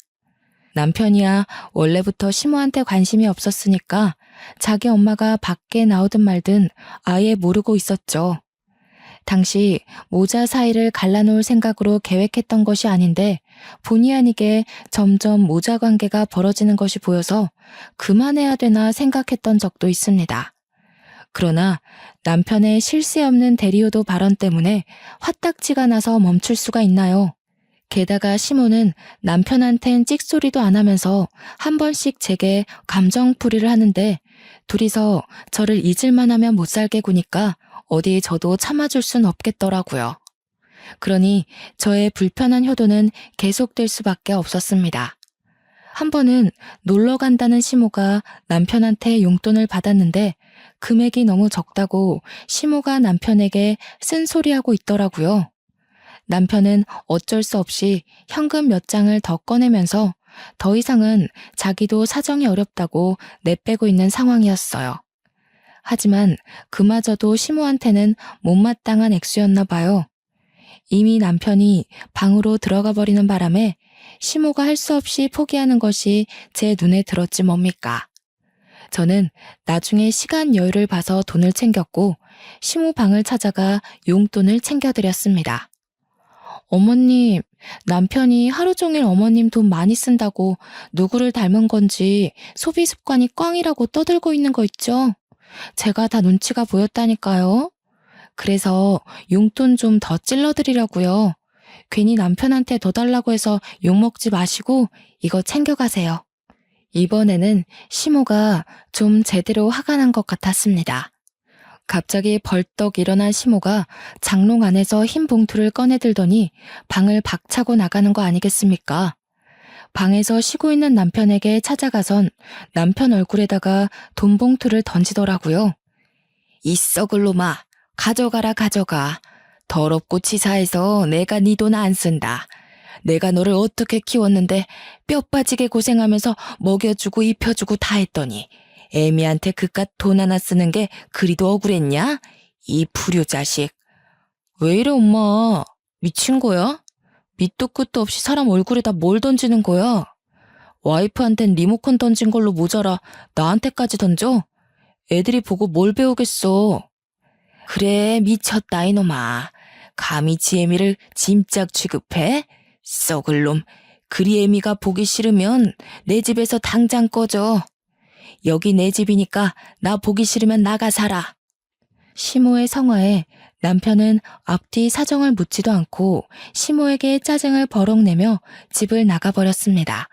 S1: 남편이야 원래부터 시모한테 관심이 없었으니까 자기 엄마가 밖에 나오든 말든 아예 모르고 있었죠. 당시 모자 사이를 갈라놓을 생각으로 계획했던 것이 아닌데 본의 아니게 점점 모자 관계가 벌어지는 것이 보여서 그만해야 되나 생각했던 적도 있습니다. 그러나 남편의 쉴 새 없는 대리효도 발언 때문에 화딱지가 나서 멈출 수가 있나요? 게다가 시모는 남편한텐 찍소리도 안 하면서 한 번씩 제게 감정풀이를 하는데 둘이서 저를 잊을만 하면 못 살게 구니까 어디 저도 참아줄 순 없겠더라고요. 그러니 저의 불편한 효도는 계속될 수밖에 없었습니다. 한 번은 놀러 간다는 시모가 남편한테 용돈을 받았는데 금액이 너무 적다고 시모가 남편에게 쓴소리하고 있더라고요. 남편은 어쩔 수 없이 현금 몇 장을 더 꺼내면서 더 이상은 자기도 사정이 어렵다고 내빼고 있는 상황이었어요. 하지만 그마저도 시모한테는 못마땅한 액수였나 봐요. 이미 남편이 방으로 들어가 버리는 바람에 시모가 할 수 없이 포기하는 것이 제 눈에 들었지 뭡니까. 저는 나중에 시간 여유를 봐서 돈을 챙겼고 시모 방을 찾아가 용돈을 챙겨드렸습니다. 어머님, 남편이 하루 종일 어머님 돈 많이 쓴다고 누구를 닮은 건지 소비 습관이 꽝이라고 떠들고 있는 거 있죠? 제가 다 눈치가 보였다니까요. 그래서 용돈 좀 더 찔러드리려고요. 괜히 남편한테 더 달라고 해서 욕먹지 마시고 이거 챙겨가세요. 이번에는 시모가 좀 제대로 화가 난 것 같았습니다. 갑자기 벌떡 일어난 시모가 장롱 안에서 흰 봉투를 꺼내들더니 방을 박차고 나가는 거 아니겠습니까? 방에서 쉬고 있는 남편에게 찾아가선 남편 얼굴에다가 돈 봉투를 던지더라고요. 이 썩을 놈아, 가져가라 가져가. 더럽고 치사해서 내가 네 돈 안 쓴다. 내가 너를 어떻게 키웠는데 뼈 빠지게 고생하면서 먹여주고 입혀주고 다 했더니 애미한테 그깟 돈 하나 쓰는 게 그리도 억울했냐? 이 불효자식. 왜 이래 엄마? 미친 거야? 밑도 끝도 없이 사람 얼굴에다 뭘 던지는 거야? 와이프한텐 리모컨 던진 걸로 모자라 나한테까지 던져? 애들이 보고 뭘 배우겠어. 그래 미쳤다 이놈아. 감히 지애미를 짐짝 취급해? 썩을 놈. 그리 애미가 보기 싫으면 내 집에서 당장 꺼져. 여기 내 집이니까 나 보기 싫으면 나가 살아. 시모의 성화에 남편은 앞뒤 사정을 묻지도 않고 시모에게 짜증을 버럭 내며 집을 나가버렸습니다.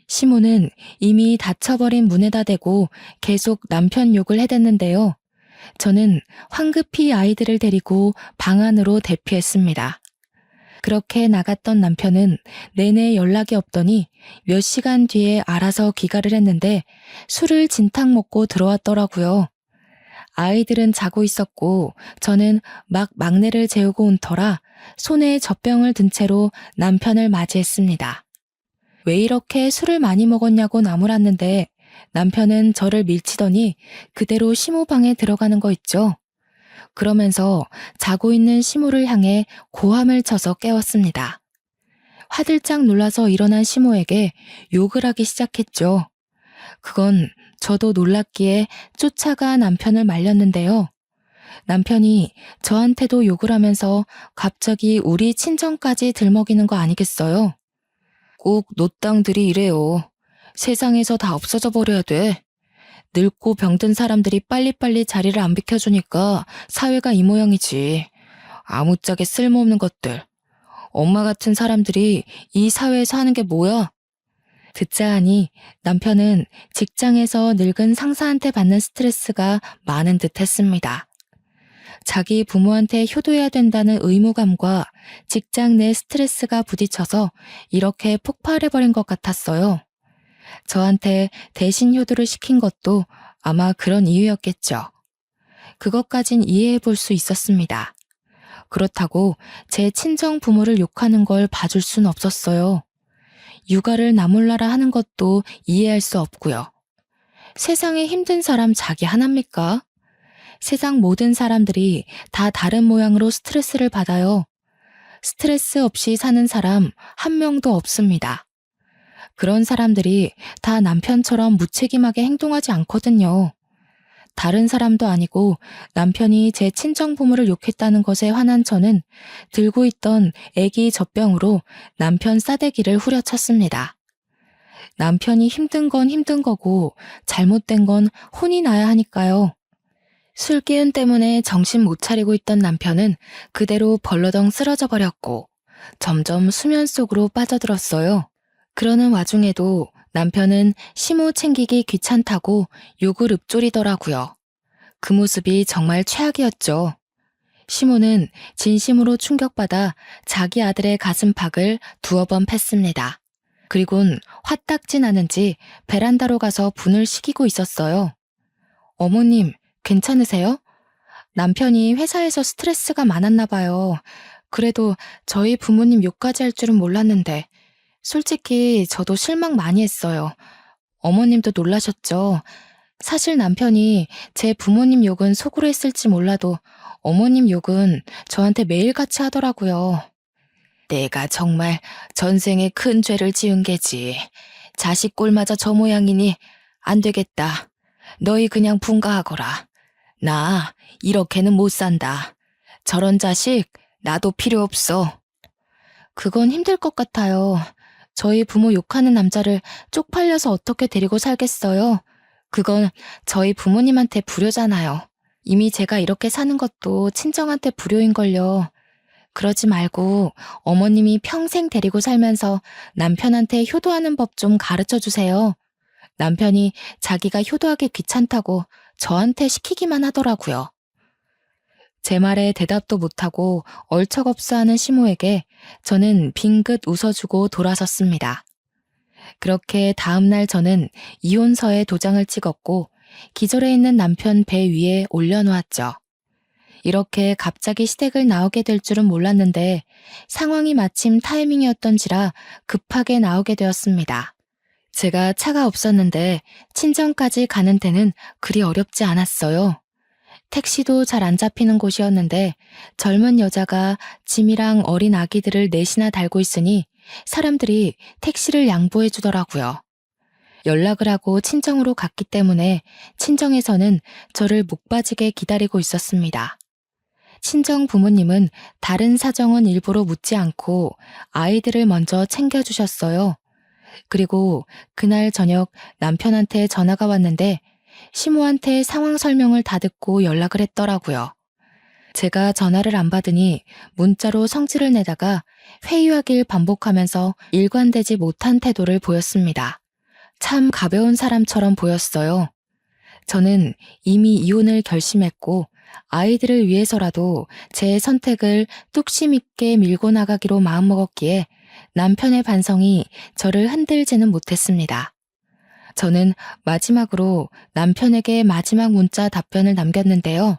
S1: 시모는 이미 닫혀버린 문에다 대고 계속 남편 욕을 해댔는데요. 저는 황급히 아이들을 데리고 방 안으로 대피했습니다. 그렇게 나갔던 남편은 내내 연락이 없더니 몇 시간 뒤에 알아서 귀가를 했는데 술을 진탕 먹고 들어왔더라고요. 아이들은 자고 있었고 저는 막 막내를 재우고 온 터라 손에 젖병을 든 채로 남편을 맞이했습니다. 왜 이렇게 술을 많이 먹었냐고 나무랐는데 남편은 저를 밀치더니 그대로 시모 방에 들어가는 거 있죠. 그러면서 자고 있는 시모를 향해 고함을 쳐서 깨웠습니다. 화들짝 놀라서 일어난 시모에게 욕을 하기 시작했죠. 그건 저도 놀랐기에 쫓아가 남편을 말렸는데요. 남편이 저한테도 욕을 하면서 갑자기 우리 친정까지 들먹이는 거 아니겠어요? 꼭 노땅들이 이래요. 세상에서 다 없어져 버려야 돼. 늙고 병든 사람들이 빨리빨리 자리를 안 비켜주니까 사회가 이 모양이지. 아무짝에 쓸모없는 것들. 엄마 같은 사람들이 이 사회에서 하는 게 뭐야? 듣자 하니 남편은 직장에서 늙은 상사한테 받는 스트레스가 많은 듯 했습니다. 자기 부모한테 효도해야 된다는 의무감과 직장 내 스트레스가 부딪혀서 이렇게 폭발해버린 것 같았어요. 저한테 대신 효도를 시킨 것도 아마 그런 이유였겠죠. 그것까진 이해해 볼 수 있었습니다. 그렇다고 제 친정 부모를 욕하는 걸 봐줄 순 없었어요. 육아를 나몰라라 하는 것도 이해할 수 없고요. 세상에 힘든 사람 자기 하나입니까? 세상 모든 사람들이 다 다른 모양으로 스트레스를 받아요. 스트레스 없이 사는 사람 한 명도 없습니다. 그런 사람들이 다 남편처럼 무책임하게 행동하지 않거든요. 다른 사람도 아니고 남편이 제 친정부모를 욕했다는 것에 화난 저는 들고 있던 애기 젖병으로 남편 싸대기를 후려쳤습니다. 남편이 힘든 건 힘든 거고 잘못된 건 혼이 나야 하니까요. 술 기운 때문에 정신 못 차리고 있던 남편은 그대로 벌러덩 쓰러져 버렸고 점점 수면 속으로 빠져들었어요. 그러는 와중에도 남편은 시모 챙기기 귀찮다고 욕을 읊조리더라고요. 그 모습이 정말 최악이었죠. 시모는 진심으로 충격받아 자기 아들의 가슴팍을 두어 번 팼습니다. 그리곤 화딱지 나는지 베란다로 가서 분을 식이고 있었어요. 어머님, 괜찮으세요? 남편이 회사에서 스트레스가 많았나 봐요. 그래도 저희 부모님 욕까지 할 줄은 몰랐는데 솔직히 저도 실망 많이 했어요. 어머님도 놀라셨죠? 사실 남편이 제 부모님 욕은 속으로 했을지 몰라도 어머님 욕은 저한테 매일같이 하더라고요. 내가 정말 전생에 큰 죄를 지은 게지. 자식 꼴마저 저 모양이니 안 되겠다. 너희 그냥 분가하거라. 나 이렇게는 못 산다. 저런 자식 나도 필요 없어. 그건 힘들 것 같아요. 저희 부모 욕하는 남자를 쪽팔려서 어떻게 데리고 살겠어요? 그건 저희 부모님한테 불효잖아요. 이미 제가 이렇게 사는 것도 친정한테 불효인걸요. 그러지 말고 어머님이 평생 데리고 살면서 남편한테 효도하는 법 좀 가르쳐 주세요. 남편이 자기가 효도하기 귀찮다고 저한테 시키기만 하더라고요. 제 말에 대답도 못하고 얼척없어하는 시모에게 저는 빙긋 웃어주고 돌아섰습니다. 그렇게 다음날 저는 이혼서에 도장을 찍었고 기절해 있는 남편 배 위에 올려놓았죠. 이렇게 갑자기 시댁을 나오게 될 줄은 몰랐는데 상황이 마침 타이밍이었던지라 급하게 나오게 되었습니다. 제가 차가 없었는데 친정까지 가는 데는 그리 어렵지 않았어요. 택시도 잘 안 잡히는 곳이었는데 젊은 여자가 짐이랑 어린 아기들을 넷이나 달고 있으니 사람들이 택시를 양보해 주더라고요. 연락을 하고 친정으로 갔기 때문에 친정에서는 저를 목 빠지게 기다리고 있었습니다. 친정 부모님은 다른 사정은 일부러 묻지 않고 아이들을 먼저 챙겨주셨어요. 그리고 그날 저녁 남편한테 전화가 왔는데 시모한테 상황 설명을 다 듣고 연락을 했더라고요. 제가 전화를 안 받으니 문자로 성질을 내다가 회유하길 반복하면서 일관되지 못한 태도를 보였습니다. 참 가벼운 사람처럼 보였어요. 저는 이미 이혼을 결심했고 아이들을 위해서라도 제 선택을 뚝심 있게 밀고 나가기로 마음먹었기에 남편의 반성이 저를 흔들지는 못했습니다. 저는 마지막으로 남편에게 마지막 문자 답변을 남겼는데요.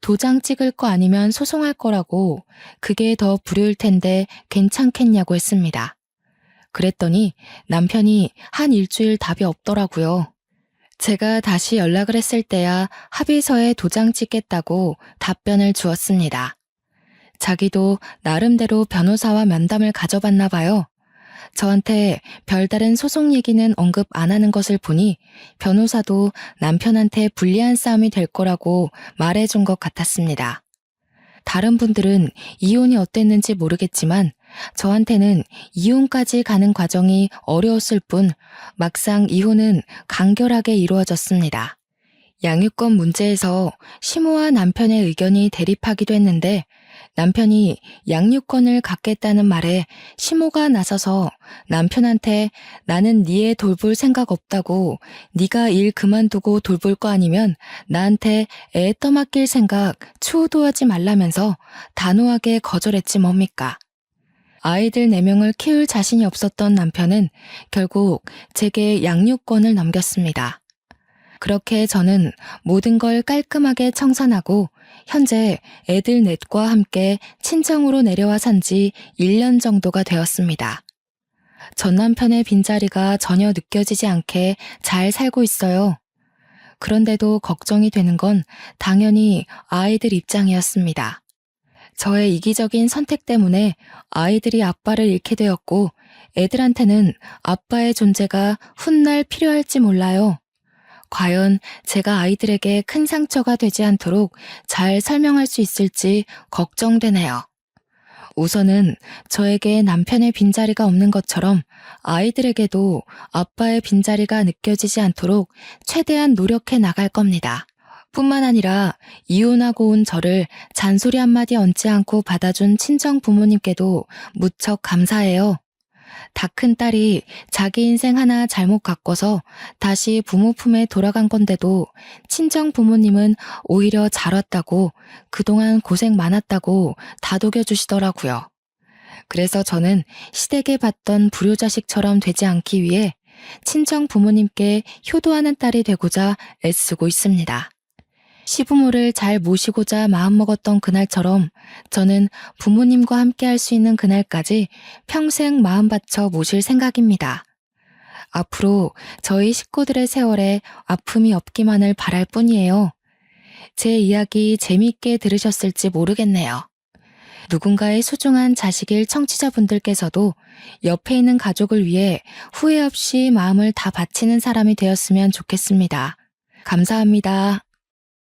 S1: 도장 찍을 거 아니면 소송할 거라고 그게 더 불효일 텐데 괜찮겠냐고 했습니다. 그랬더니 남편이 한 일주일 답이 없더라고요. 제가 다시 연락을 했을 때야 합의서에 도장 찍겠다고 답변을 주었습니다. 자기도 나름대로 변호사와 면담을 가져봤나 봐요. 저한테 별다른 소송 얘기는 언급 안 하는 것을 보니 변호사도 남편한테 불리한 싸움이 될 거라고 말해준 것 같았습니다. 다른 분들은 이혼이 어땠는지 모르겠지만 저한테는 이혼까지 가는 과정이 어려웠을 뿐 막상 이혼은 간결하게 이루어졌습니다. 양육권 문제에서 시모와 남편의 의견이 대립하기도 했는데 남편이 양육권을 갖겠다는 말에 시모가 나서서 남편한테 나는 네 애 돌볼 생각 없다고 네가 일 그만두고 돌볼 거 아니면 나한테 애 떠맡길 생각 추호도 하지 말라면서 단호하게 거절했지 뭡니까. 아이들 4명을 키울 자신이 없었던 남편은 결국 제게 양육권을 넘겼습니다. 그렇게 저는 모든 걸 깔끔하게 청산하고 현재 애들 넷과 함께 친정으로 내려와 산 지 1년 정도가 되었습니다. 전 남편의 빈자리가 전혀 느껴지지 않게 잘 살고 있어요. 그런데도 걱정이 되는 건 당연히 아이들 입장이었습니다. 저의 이기적인 선택 때문에 아이들이 아빠를 잃게 되었고 애들한테는 아빠의 존재가 훗날 필요할지 몰라요. 과연 제가 아이들에게 큰 상처가 되지 않도록 잘 설명할 수 있을지 걱정되네요. 우선은 저에게 남편의 빈자리가 없는 것처럼 아이들에게도 아빠의 빈자리가 느껴지지 않도록 최대한 노력해 나갈 겁니다. 뿐만 아니라 이혼하고 온 저를 잔소리 한마디 얹지 않고 받아준 친정 부모님께도 무척 감사해요. 다 큰 딸이 자기 인생 하나 잘못 가꿔서 다시 부모 품에 돌아간 건데도 친정 부모님은 오히려 잘 왔다고 그동안 고생 많았다고 다독여 주시더라고요. 그래서 저는 시댁에 봤던 불효자식처럼 되지 않기 위해 친정 부모님께 효도하는 딸이 되고자 애쓰고 있습니다. 시부모를 잘 모시고자 마음먹었던 그날처럼 저는 부모님과 함께 할 수 있는 그날까지 평생 마음 바쳐 모실 생각입니다. 앞으로 저희 식구들의 세월에 아픔이 없기만을 바랄 뿐이에요. 제 이야기 재미있게 들으셨을지 모르겠네요. 누군가의 소중한 자식일 청취자분들께서도 옆에 있는 가족을 위해 후회 없이 마음을 다 바치는 사람이 되었으면 좋겠습니다. 감사합니다.